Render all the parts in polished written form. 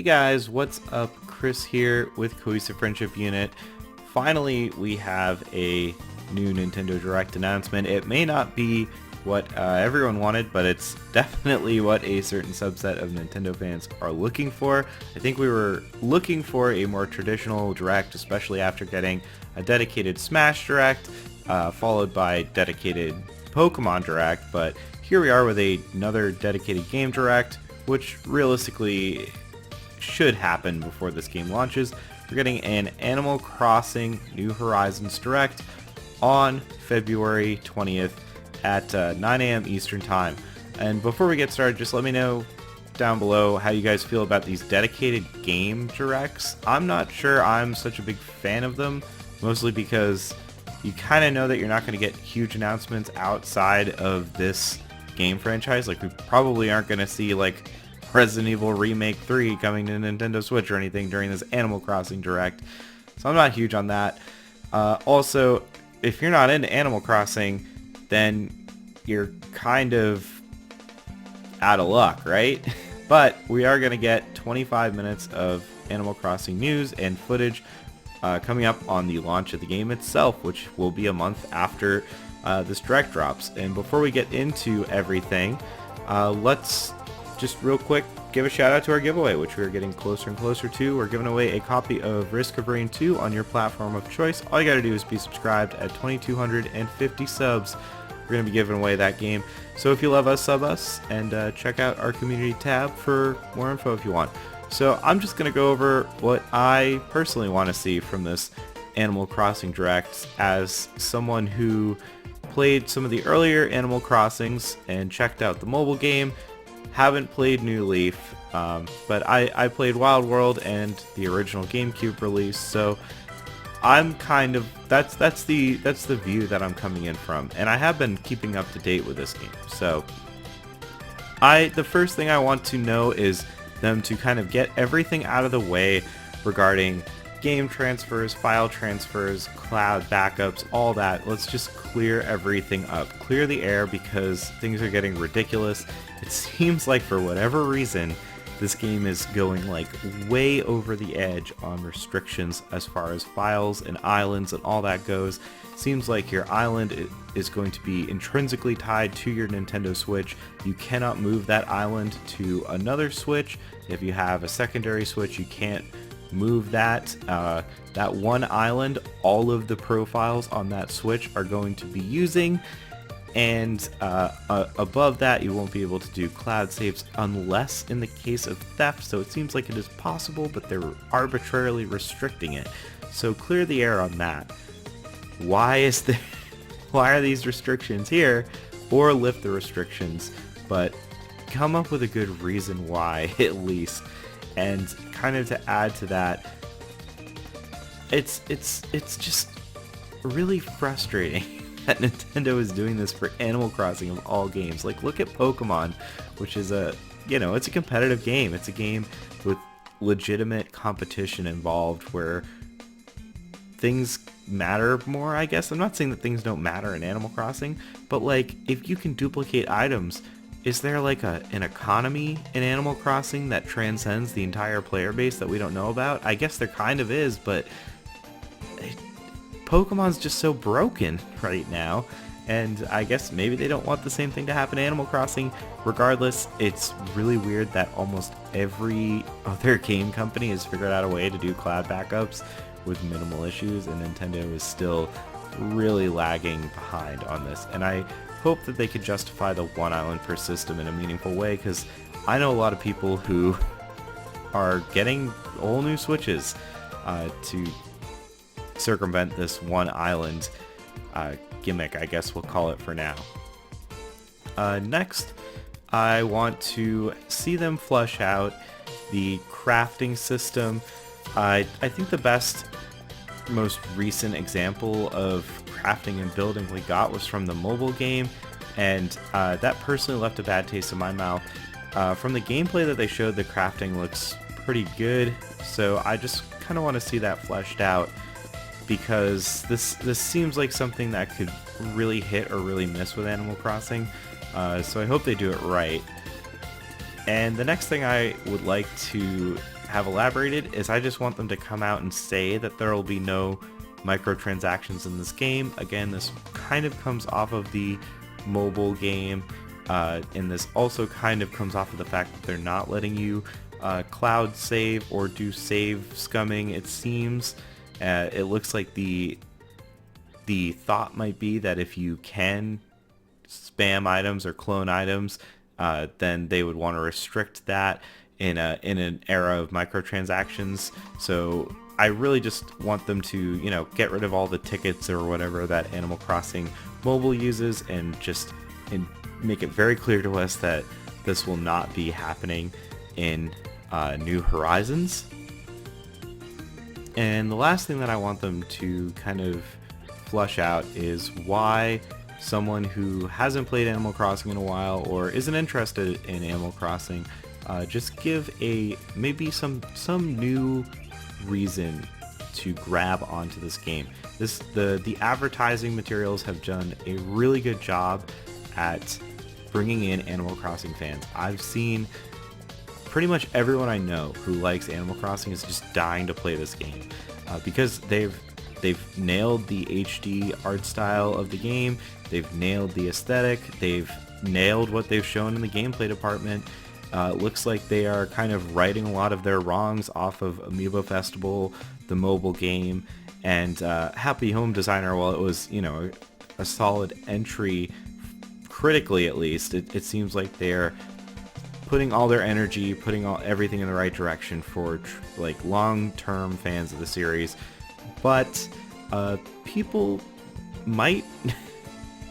guys, what's up? Chris here with Cohesive Friendship Unit. Finally, we have a new Nintendo Direct announcement. It may not be what everyone wanted, but it's definitely what a certain subset of Nintendo fans are looking for. I think we were looking for a more traditional Direct, especially after getting a dedicated Smash Direct, followed by dedicated Pokemon Direct, but here we are with another dedicated game Direct, which realistically should happen before this game launches. We're getting an Animal Crossing New Horizons Direct on February 20th at 9 a.m. Eastern Time. And before we get started, just let me know down below how you guys feel about these dedicated game Directs. I'm not sure I'm such a big fan of them, mostly because you kind of know that you're not going to get huge announcements outside of this game franchise. Like, we probably aren't going to see like Resident Evil Remake 3 coming to Nintendo Switch or anything during this Animal Crossing Direct, so I'm not huge on that. Also, if you're not into Animal Crossing, then you're kind of out of luck, right? But we are going to get 25 minutes of Animal Crossing news and footage coming up on the launch of the game itself, which will be a month after this Direct drops. And before we get into everything, let's just real quick give a shout out to our giveaway, which we're getting closer and closer to. We're giving away a copy of Risk of Rain 2 on your platform of choice. All you gotta do is be subscribed at 2,250 subs. We're gonna be giving away that game. So if you love us, sub us, and check out our community tab for more info if you want. So I'm just gonna go over what I personally want to see from this Animal Crossing Direct as someone who played some of the earlier Animal Crossings and checked out the mobile game. Haven't played New Leaf, but I played Wild World and the original GameCube release, so I'm kind of that's the view that I'm coming in from, and I have been keeping up to date with this game. So the first thing I want to know is them to kind of get everything out of the way regarding game transfers, file transfers, cloud backups, all that. Let's just clear everything up. Clear the air, because things are getting ridiculous. It seems like for whatever reason, this game is going like way over the edge on restrictions as far as files and islands and all that goes. Seems like your island is going to be intrinsically tied to your Nintendo Switch. You cannot move that island to another Switch. If you have a secondary Switch, you can't move that one island. All of the profiles on that Switch are going to be using, and above that you won't be able to do cloud saves unless in the case of theft. So it seems like it is possible, but they're arbitrarily restricting it. So clear the air on that. Why are these restrictions here? Or lift the restrictions, but come up with a good reason why, at least. And kind of to add to that, it's just really frustrating that Nintendo is doing this for Animal Crossing of all games. Like, look at Pokemon, which is it's a competitive game. It's a game with legitimate competition involved where things matter more, I guess. I'm not saying that things don't matter in Animal Crossing, but like, if you can duplicate items, is there like an economy in Animal Crossing that transcends the entire player base that we don't know about? I guess there kind of is, but Pokemon's just so broken right now, and I guess maybe they don't want the same thing to happen to Animal Crossing. Regardless, it's really weird that almost every other game company has figured out a way to do cloud backups with minimal issues, and Nintendo is still really lagging behind on this. And I hope that they could justify the one island per system in a meaningful way, because I know a lot of people who are getting all new Switches to circumvent this one island gimmick, I guess we'll call it for now. Next, I want to see them flush out the crafting system. I think the best, most recent example of crafting and building we got was from the mobile game, and that personally left a bad taste in my mouth. From the gameplay that they showed, the crafting looks pretty good, so I just kind of want to see that fleshed out, because this seems like something that could really hit or really miss with Animal Crossing, so I hope they do it right. And the next thing I would like to have elaborated is I just want them to come out and say that there will be no microtransactions in this game. Again, this kind of comes off of the mobile game, and this also kind of comes off of the fact that they're not letting you cloud save or do save scumming, it seems. It looks like the thought might be that if you can spam items or clone items, then they would want to restrict that in an era of microtransactions. So I really just want them to, you know, get rid of all the tickets or whatever that Animal Crossing Mobile uses, and make it very clear to us that this will not be happening in New Horizons. And the last thing that I want them to kind of flush out is why someone who hasn't played Animal Crossing in a while or isn't interested in Animal Crossing, just give maybe some new reason to grab onto this game. The advertising materials have done a really good job at bringing in Animal Crossing fans. I've seen pretty much everyone I know who likes Animal Crossing is just dying to play this game, because they've nailed the HD art style of the game, they've nailed the aesthetic, they've nailed what they've shown in the gameplay department. It looks like they are kind of righting a lot of their wrongs off of Amiibo Festival, the mobile game, and Happy Home Designer, while it was, you know, a solid entry critically at least, it seems like they're putting all their energy, putting everything in the right direction for like long-term fans of the series. But people might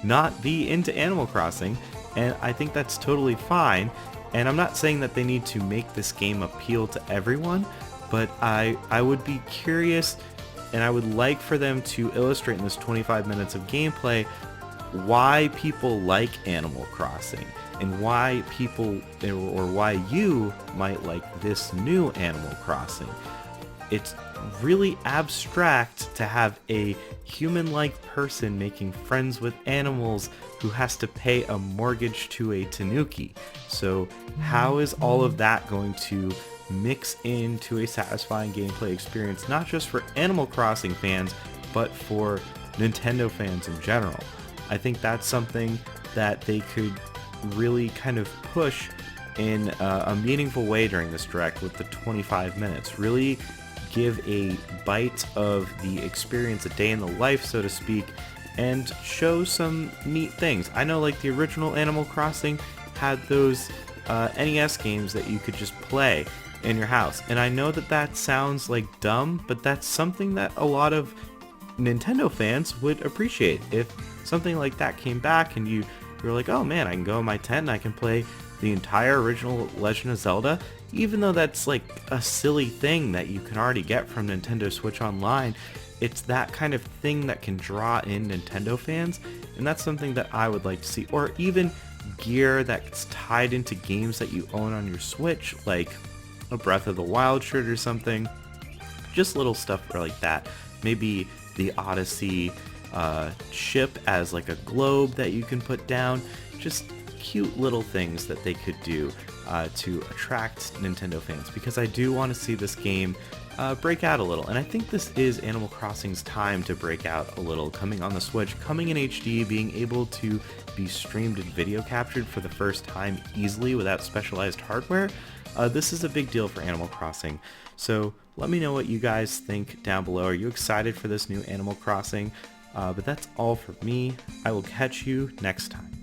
not be into Animal Crossing, and I think that's totally fine. And I'm not saying that they need to make this game appeal to everyone, but I would be curious, and I would like for them to illustrate in this 25 minutes of gameplay why people like Animal Crossing, and why people, or why you might like this new Animal Crossing. It's really abstract to have a human-like person making friends with animals who has to pay a mortgage to a tanuki. So how is all of that going to mix into a satisfying gameplay experience, not just for Animal Crossing fans, but for Nintendo fans in general? I think that's something that they could really kind of push in a meaningful way during this direct with the 25 minutes. Really give a bite of the experience, a day in the life, so to speak, and show some neat things. I know, like, the original Animal Crossing had those NES games that you could just play in your house, and I know that sounds like dumb, but that's something that a lot of Nintendo fans would appreciate. If something like that came back and you're like, oh man, I can go in my tent and I can play the entire original Legend of Zelda, even though that's like a silly thing that you can already get from Nintendo Switch Online, it's that kind of thing that can draw in Nintendo fans, and that's something that I would like to see. Or even gear that's tied into games that you own on your Switch, like a Breath of the Wild shirt or something. Just little stuff like that. Maybe the Odyssey ship as like a globe that you can put down. Just cute little things that they could do to attract Nintendo fans, because I do want to see this game break out a little, and I think this is Animal Crossing's time to break out a little, coming on the Switch, coming in HD, being able to be streamed and video captured for the first time easily without specialized hardware. This is a big deal for Animal Crossing, so let me know what you guys think down below. Are you excited for this new Animal Crossing? But that's all for me. I will catch you next time.